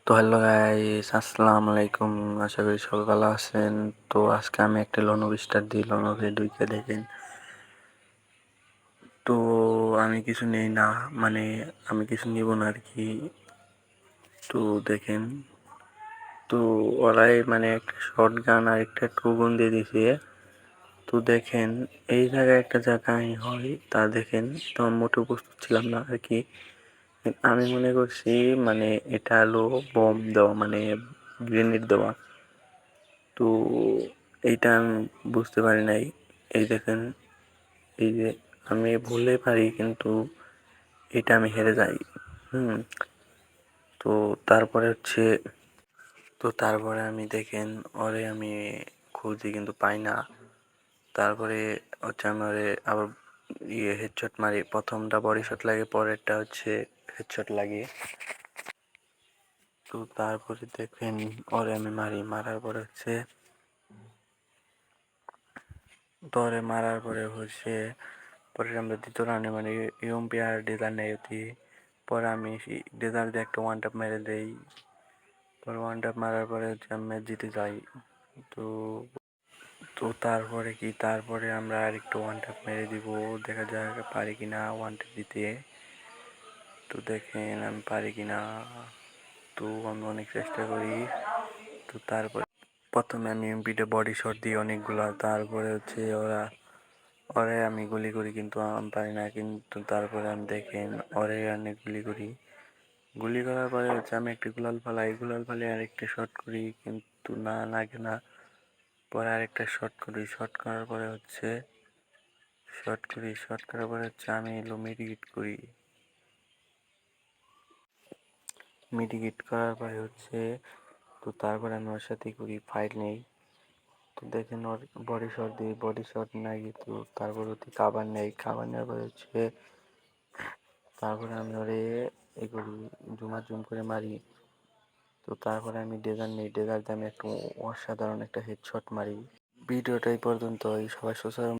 তো hello guys, আসসালামু আলাইকুম। আশা করি সবাই ভালো আছেন। তো আজকে আমি একটা লনভ স্টার দিই, লনভে ঢুকে দেখেন। তো আমি কিছু নেই না, মানে আমি কিছু নিব না আর কি। তো দেখেন, তো ওরাই মানে একটা শর্ট গান আর একটা ট্রু গান দিয়ে দিছে। তো দেখেন, এই জায়গায় একটা জায়গায় হয় তা দেখেন, তো আমি মোটেও প্রস্তুত ছিলাম না আর কি। আমি মনে করছি মানে এটা হলো বম দেওয়া, মানে গ্রেনেড দেওয়া। তো এইটা আমি বুঝতে পারি নাই। এই দেখেন, এই যে আমি ভুললে পারি, কিন্তু এটা আমি হেরে যাই। হুম। তো তারপরে হচ্ছে, তারপরে আমি দেখেন ওরে আমি খুঁজি কিন্তু পাই না। তারপরে হচ্ছে আমি ওরে আবার হেডশট মারি। প্রথমটা বডি শট লাগে, পরেরটা হচ্ছে হেডশট লাগে। তো তারপরে দেখেন ওরে আমি মারি, মারার পরে হচ্ছে মারার পরে হচ্ছে পরে আমরা দ্বিতীয় রাউন্ডে মানে ইউএমপি আর ডেজার নেই অতি। পরে আমি ডেজার দিয়ে একটা ওয়ান টাপ মেরে দেই। পরে ওয়ান টাপ মারার পরে হচ্ছে আমি ম্যাচ জিতে যাই। তো তারপরে কি, তারপরে আমরা আর একটু ওয়ান টাপ মেরে দিব, দেখা যাক পারি কিনা ওয়ান টাপ দিতে। তো দেখেন আমি পারি কিনা। তো আমি অনেক চেষ্টা করি। তো তারপরে প্রথমে আমি এমপিটা বডি শট দিই অনেকগুলা, তারপরে হচ্ছে ওরে আমি গুলি করি, কিন্তু আমি পারি না। কিন্তু তারপরে আমি দেখেন ওরে অনেক গুলি করি। গুলি করার পরে হচ্ছে আমি একটা গুলাল ফালাই, গুলাল ফালিয়ে আরেকটা শট করি, কিন্তু না লাগে না। পরে আরেকটা শট করি, শট করার পরে হচ্ছে শট করার পরে হচ্ছে আমি এলো মেডিকেট করি। মেডিকেট করার পরে হচ্ছে, তো তারপরে আমি ওর সাথে করি ফাইট নেই। তো দেখেন ওর বডি শট দিই, বডি শট নাই, তো তারপর হচ্ছে কাভার নেই, কাভার নেওয়ার পরে হচ্ছে তারপরে আমি ওরে এ করি, জুম করে মারি। তো তারপরে আমি ডেজার নিই, ডেজার দিয়ে আমি একটু অসাধারণ একটা হেডশট মারি। ভিডিওটা এই পর্যন্তই। সবাই সুস্থ